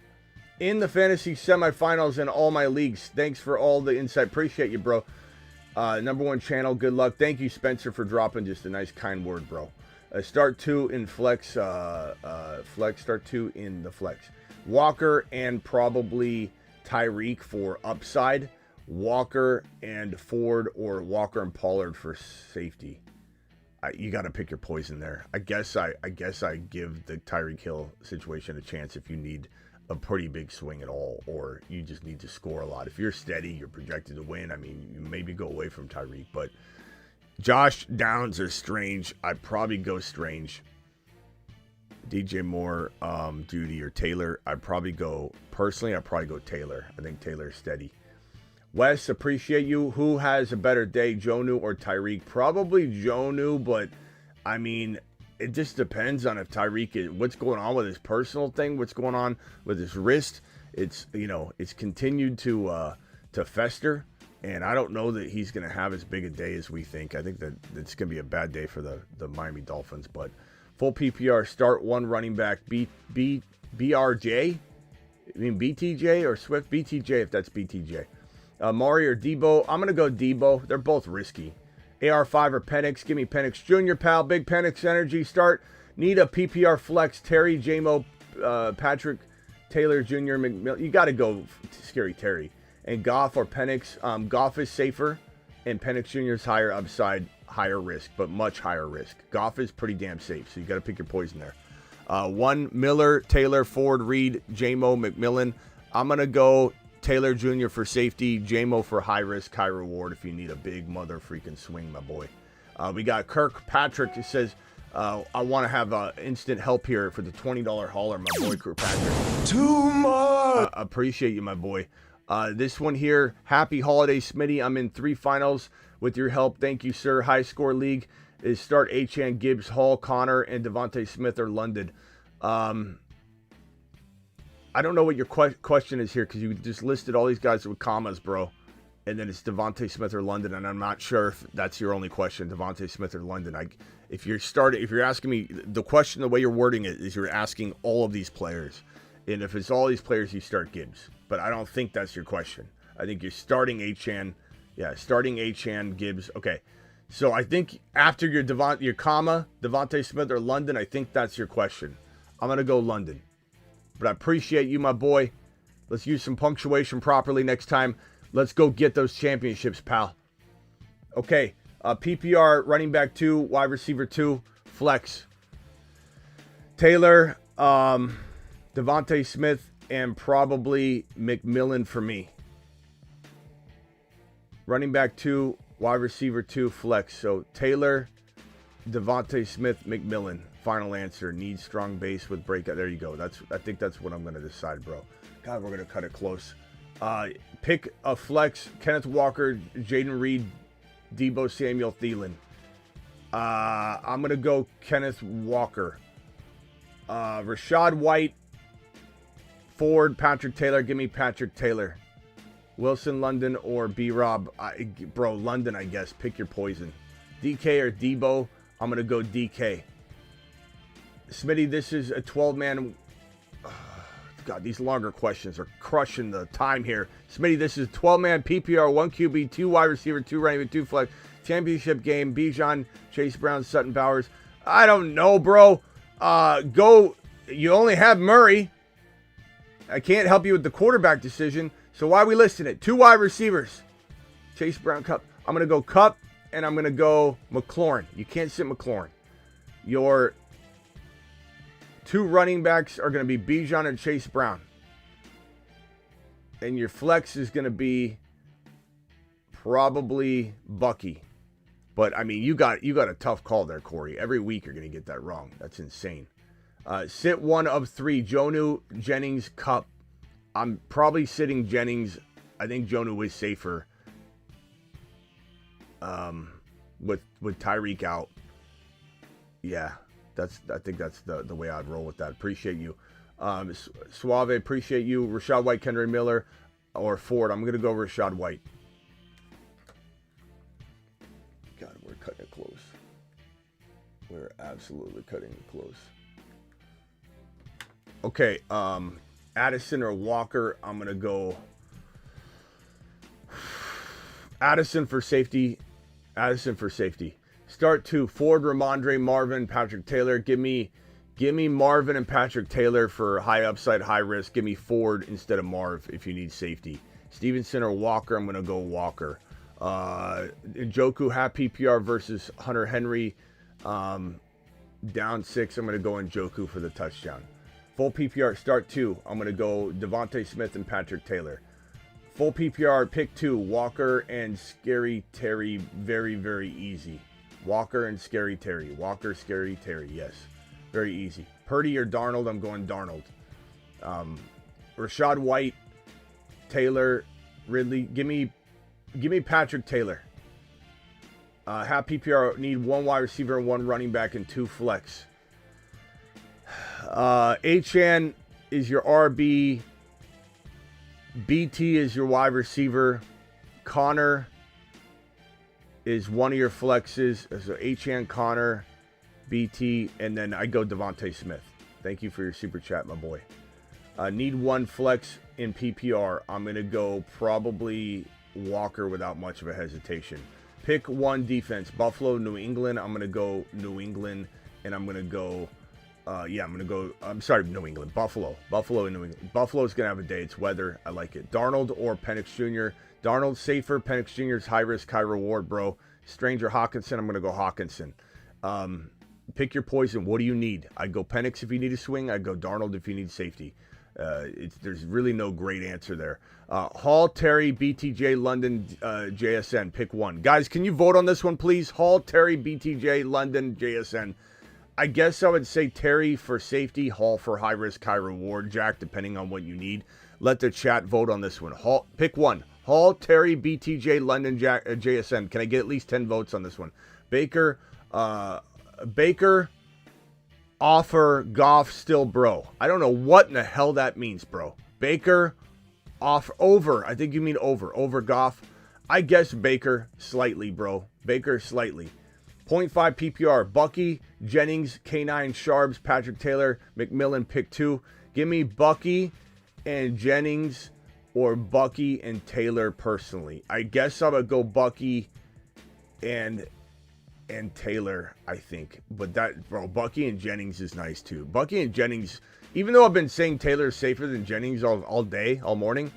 in the fantasy semifinals in all my leagues. Thanks for all the insight. Appreciate you, bro. Number one channel. Good luck. Thank you, Spencer, for dropping just a nice, kind word, bro. Start 2 in flex. Flex. Start 2 in the flex. Walker and probably Tyreek for upside. Walker and Ford, or Walker and Pollard for safety. You got to pick your poison there. I guess I give the Tyreek Hill situation a chance if you need a pretty big swing at all, or you just need to score a lot. If you're steady, you're projected to win. I mean, you maybe go away from Tyreek, but Josh Downs or Strange, I'd probably go Strange. DJ Moore, Judy, or Taylor, I'd probably go Taylor. I think Taylor's steady. Wes, appreciate you. Who has a better day, Jonnu or Tyreek? Probably Jonnu, but I mean, it just depends on if Tyreek is, what's going on with his personal thing, what's going on with his wrist. It's, it's continued to fester, and I don't know that he's going to have as big a day as we think. I think that it's going to be a bad day for the Miami Dolphins, but full PPR, start 1 running back, BRJ? I mean, BTJ or Swift? BTJ, if that's BTJ. Mari or Debo? I'm going to go Debo. They're both risky. AR5 or Penix? Give me Penix Jr., pal. Big Penix energy. Start. Need a PPR flex. Terry, JMO, Patrick, Taylor Jr., McMillan. You got to go Scary Terry. And Goff or Penix? Goff is safer, and Penix Jr. is higher upside, higher risk, but much higher risk. Goff is pretty damn safe, so you got to pick your poison there. 1, Miller, Taylor, Ford, Reed, JMO, McMillan. I'm going to go Taylor Jr. for safety, JMO for high risk, high reward if you need a big mother freaking swing, my boy. We got Kirkpatrick who says, I want to have instant help here for the $20 hauler, my boy Kirkpatrick. Too much. Appreciate you, my boy. This one here, happy holiday, Smitty. I'm in 3 finals with your help. Thank you, sir. High score league is start Achane, Gibbs, Hall, Connor, and Devontae Smith or London. I don't know what your question is here, because you just listed all these guys with commas, bro. And then it's Devontae Smith or London, and I'm not sure if that's your only question, Devontae Smith or London. If you're asking me, the question, the way you're wording it, is you're asking all of these players. And if it's all these players, you start Gibbs. But I don't think that's your question. I think you're starting Achane. Yeah, starting Achane, Gibbs. Okay. So I think after your comma, Devontae Smith or London, I think that's your question. I'm going to go London. But I appreciate you, my boy. Let's use some punctuation properly next time. Let's go get those championships, pal. Okay. PPR, running back 2, wide receiver 2, flex. Taylor, Devontae Smith, and probably McMillan for me. Running back 2, wide receiver 2, flex. So Taylor, Devontae Smith, McMillan. Final answer. Need strong base with breakout. There you go. I think that's what I'm going to decide, bro. God, we're going to cut it close. Pick a flex. Kenneth Walker, Jaden Reed, Debo Samuel, Thielen. I'm going to go Kenneth Walker. Rashad White, Ford, Patrick Taylor. Give me Patrick Taylor. Wilson, London, or B-Rob. Bro, London, I guess. Pick your poison. DK or Debo. I'm going to go DK. Smitty, this is a 12-man... God, these longer questions are crushing the time here. Smitty, this is 12-man PPR, 1 QB, 2 wide receiver, 2 running back, 2 flex. Championship game, Bijan, Chase Brown, Sutton Bowers. I don't know, bro. Go. You only have Murray. I can't help you with the quarterback decision. So why are we listing it? 2 wide receivers. Chase Brown, Cup. I'm going to go Cup, and I'm going to go McLaurin. You can't sit McLaurin. Your 2 running backs are going to be Bijan and Chase Brown. And your flex is going to be probably Bucky. But, I mean, you got a tough call there, Corey. Every week you're going to get that wrong. That's insane. Sit 1 of 3. Jonnu, Jennings, Cup. I'm probably sitting Jennings. I think Jonnu is safer with Tyreek out. Yeah. I think that's the way I'd roll with that. Appreciate you. Suave, appreciate you. Rashad White, Kendra Miller, or Ford. I'm going to go Rashad White. God, we're cutting it close. We're absolutely cutting it close. Okay, Addison or Walker. I'm going to go Addison for safety. Addison for safety. Start 2. Ford, Ramondre, Marvin, Patrick Taylor. Give me Marvin and Patrick Taylor for high upside, high risk. Give me Ford instead of Marv if you need safety. Stevenson or Walker. I'm going to go Walker. Njoku, half PPR versus Hunter Henry. Down 6. I'm going to go Njoku for the touchdown. Full PPR, start 2. I'm going to go Devontae Smith and Patrick Taylor. Full PPR, pick 2. Walker and Scary Terry. Very, very easy. Walker and Scary Terry. Walker, Scary Terry. Yes. Very easy. Purdy or Darnold. I'm going Darnold. Rashad White, Taylor, Ridley. Give me Patrick Taylor. Half PPR, need 1 wide receiver and 1 running back and 2 flex. Achan is your RB. BT is your wide receiver. Connor is one of your flexes. So Achan, Connor, BT, and then I go Devontae Smith. Thank you for your super chat, my boy. Need 1 flex in PPR. I'm going to go probably Walker without much of a hesitation. Pick 1 defense. Buffalo, New England. I'm going to go New England, and I'm going to go New England. Buffalo and New England. Buffalo's going to have a day. It's weather. I like it. Darnold or Penix Jr. Darnold safer. Penix Jr. is high risk, high reward, bro. Stranger Hawkinson. I'm going to go Hawkinson. Pick your poison. What do you need? I'd go Penix if you need a swing. I'd go Darnold if you need safety. There's really no great answer there. Hall, Terry, BTJ, London, JSN. Pick 1. Guys, can you vote on this one, please? Hall, Terry, BTJ, London, JSN. I guess I would say Terry for safety, Hall for high risk, high reward, Jack, depending on what you need. Let the chat vote on this one. Hall, pick 1. Hall, Terry, BTJ, London, Jack, JSN. Can I get at least 10 votes on this one? Baker, offer, Goff, still bro. I don't know what in the hell that means, bro. Baker, off, over. I think you mean over. Over Goff. I guess Baker slightly, bro. Baker slightly. 0.5 PPR. Bucky, Jennings, K9, Sharps, Patrick Taylor, McMillan, pick 2. Give me Bucky and Jennings or Bucky and Taylor personally. I guess I'm going to go Bucky and Taylor, I think. But that, bro, Bucky and Jennings is nice too. Bucky and Jennings, even though I've been saying Taylor's safer than Jennings all day, all morning,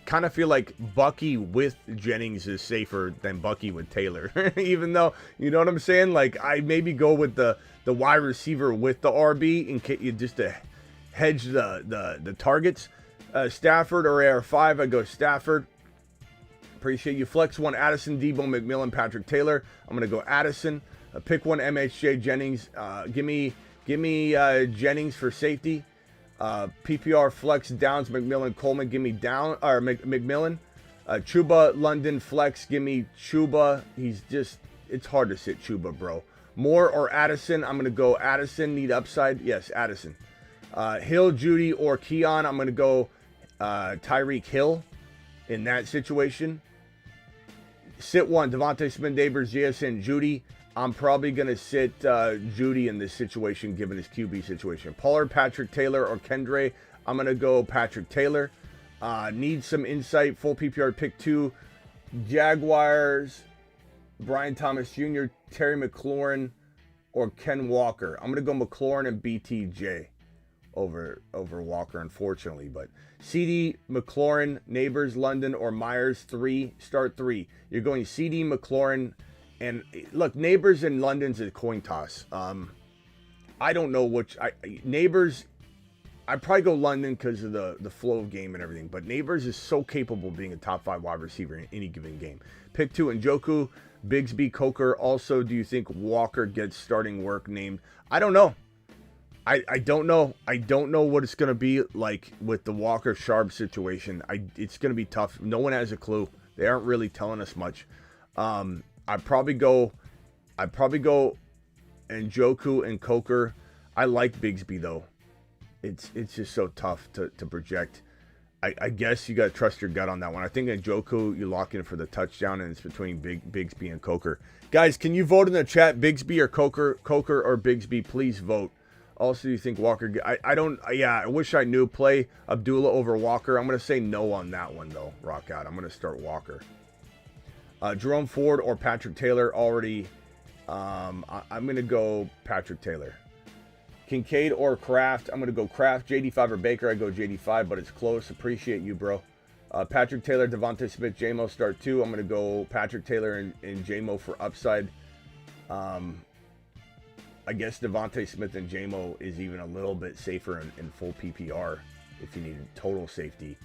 kind of feel like Bucky with Jennings is safer than Bucky with Taylor. Even though, you know what I'm saying? Like, I maybe go with the wide receiver with the RB in case you just to hedge the targets. Stafford or AR5, I go Stafford. Appreciate you. Flex 1, Addison, Debo, McMillan, Patrick Taylor. I'm going to go Addison. Pick 1, MHJ, Jennings. Give me Jennings for safety. PPR flex, Downs, McMillan, Coleman. Give me Down or McMillan. Chuba, London, flex. Give me Chuba. It's hard to sit Chuba, bro. Moore or Addison. I'm going to go Addison. Need upside. Yes, Addison. Hill, Judy, or Keon. I'm going to go Tyreek Hill in that situation. Sit 1, Devontae Smith, Neighbors, JSN, Judy. I'm probably going to sit Judy in this situation, given his QB situation. Pollard, Patrick Taylor, or Kendre. I'm going to go Patrick Taylor. Need some insight. Full PPR, pick 2. Jaguars, Brian Thomas Jr., Terry McLaurin, or Ken Walker. I'm going to go McLaurin and BTJ over Walker, unfortunately. But CD, McLaurin, Neighbors, London, or Myers, 3. Start 3. You're going CD, McLaurin, and look, Neighbors and London's a coin toss. I don't know which. Neighbors, I'd probably go London because of the flow of game and everything. But Neighbors is so capable of being a top 5 wide receiver in any given game. Pick 2, Njoku, Bigsby, Coker. Also, do you think Walker gets starting work named? I don't know. I don't know. I don't know what it's going to be like with the Walker Sharp situation. It's going to be tough. No one has a clue. They aren't really telling us much. I'd probably go Njoku and Coker. I like Bigsby though. It's just so tough to project. I guess you got to trust your gut on that one. I think Njoku, you lock in for the touchdown, and it's between Bigsby and Coker. Guys, can you vote in the chat, Bigsby or Coker or Bigsby? Please vote. Also, you think Walker... I don't... Yeah, I wish I knew. Play Abdullah over Walker. I'm going to say no on that one, though, Rock Out. I'm going to start Walker. Jerome Ford or Patrick Taylor already... I'm going to go Patrick Taylor. Kincaid or Kraft. I'm going to go Kraft. JD5 or Baker. I go JD5, but it's close. Appreciate you, bro. Patrick Taylor, Devontae Smith, J-Mo start 2. I'm going to go Patrick Taylor and J-Mo for upside. I guess Devontae Smith and J-Mo is even a little bit safer in full PPR if you need total safety.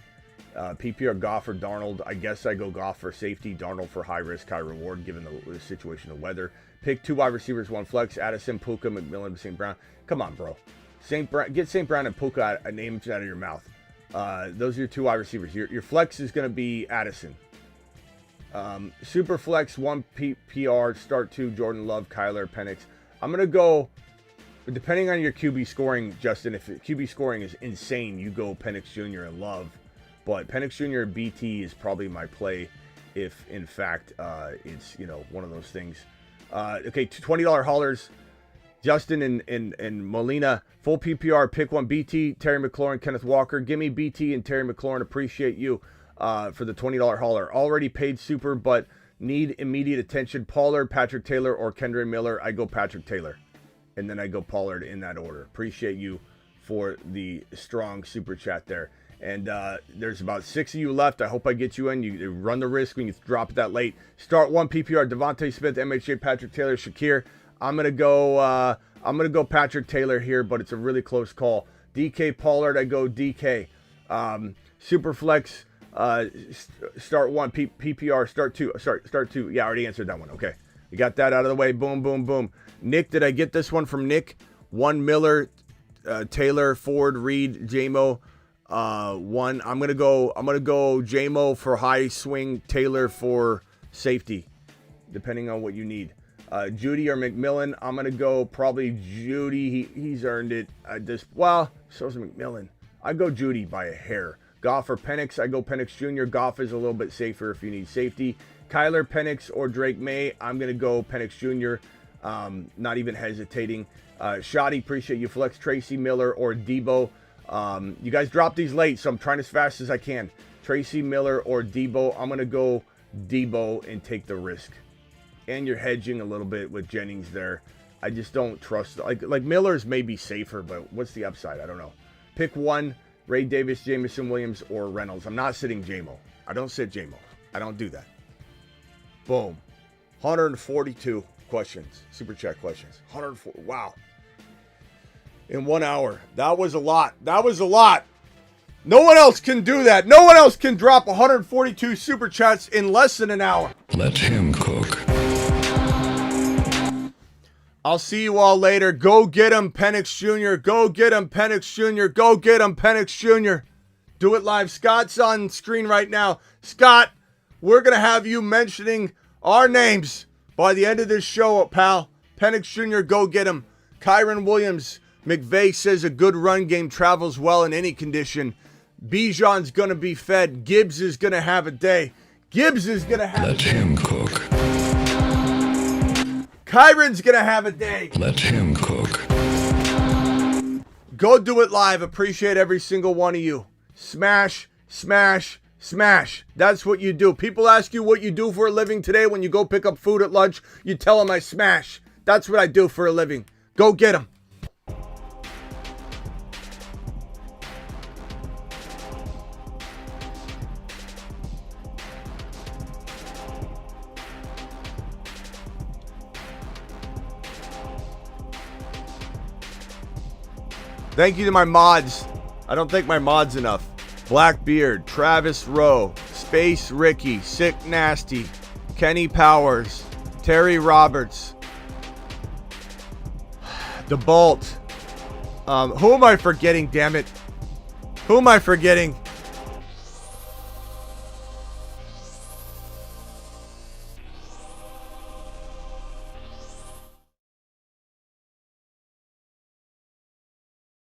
PPR Goff or Darnold. I guess I go Goff for safety, Darnold for high risk, high reward given the situation of weather. Pick 2 wide receivers, 1 flex. Addison, Puka, McMillan, St. Brown. Come on, bro. Get St. Brown and Puka names out of your mouth. Those are your 2 wide receivers. Your flex is going to be Addison. Super flex, 1 PPR, start 2, Jordan Love, Kyler, Penix. I'm going to go, depending on your QB scoring, Justin, if QB scoring is insane, you go Penix Jr. and Love. But Penix Jr. and BT is probably my play if, in fact, it's, one of those things. Okay, $20 haulers. Justin and Molina, full PPR, pick 1 BT, Terry McLaurin, Kenneth Walker. Give me BT and Terry McLaurin. Appreciate you for the $20 hauler. Already paid super, but need immediate attention. Pollard, Patrick Taylor, or Kendra Miller. I go Patrick Taylor. And then I go Pollard in that order. Appreciate you for the strong super chat there. And there's about 6 of you left. I hope I get you in. You run the risk when you drop it that late. Start 1 PPR, Devontae Smith, MHA, Patrick Taylor, Shakir. I'm gonna go Patrick Taylor here, but it's a really close call. DK Pollard, I go DK. Superflex, start 1 PPR, start 2. Start 2. Yeah, I already answered that one. Okay, we got that out of the way. Boom, boom, boom. Nick, did I get this one from Nick? 1 Miller, Taylor, Ford, Reed, JMO. 1. I'm gonna go JMO for high swing, Taylor for safety, depending on what you need. Judy or McMillan. I'm gonna go probably Judy. He's earned it. So's McMillan. I go Judy by a hair. Goff or Penix. I go Penix Jr. Goff is a little bit safer if you need safety. Kyler, Penix, or Drake May. I'm gonna go Penix Jr. Not even hesitating. Shoddy, appreciate you. Flex Tracy Miller or Debo. You guys dropped these late, so I'm trying as fast as I can. Tracy Miller or Debo. I'm going to go Debo and take the risk. And you're hedging a little bit with Jennings there. I just don't trust. Like Miller's may be safer, but what's the upside? I don't know. Pick 1, Ray Davis, Jameson Williams, or Reynolds. I'm not sitting JMO. I don't sit JMO. I don't do that. Boom. 142 questions. Super chat questions. 104. Wow. In 1 hour. That was a lot. No one else can do that. No one else can drop 142 super chats in less than an hour. Let him cook. I'll see you all later. Go get him, Penix Jr. Go get him, Penix Jr. Go get him, Penix Jr. Do it live. Scott's on screen right now. Scott, we're going to have you mentioning our names by the end of this show, pal. Penix Jr., go get him. Kyron Williams. McVay says a good run game travels well in any condition. Bijan's going to be fed. Gibbs is going to have a day. Let him cook. Kyron's going to have a day. Let him cook. Go do it live. Appreciate every single one of you. Smash, smash, smash. That's what you do. People ask you what you do for a living today when you go pick up food at lunch. You tell them I smash. That's what I do for a living. Go get them. Thank you to my mods. I don't thank my mods enough. Blackbeard, Travis Rowe, Space Ricky, Sick Nasty, Kenny Powers, Terry Roberts, DeBolt. Who am I forgetting, damn it? Who am I forgetting?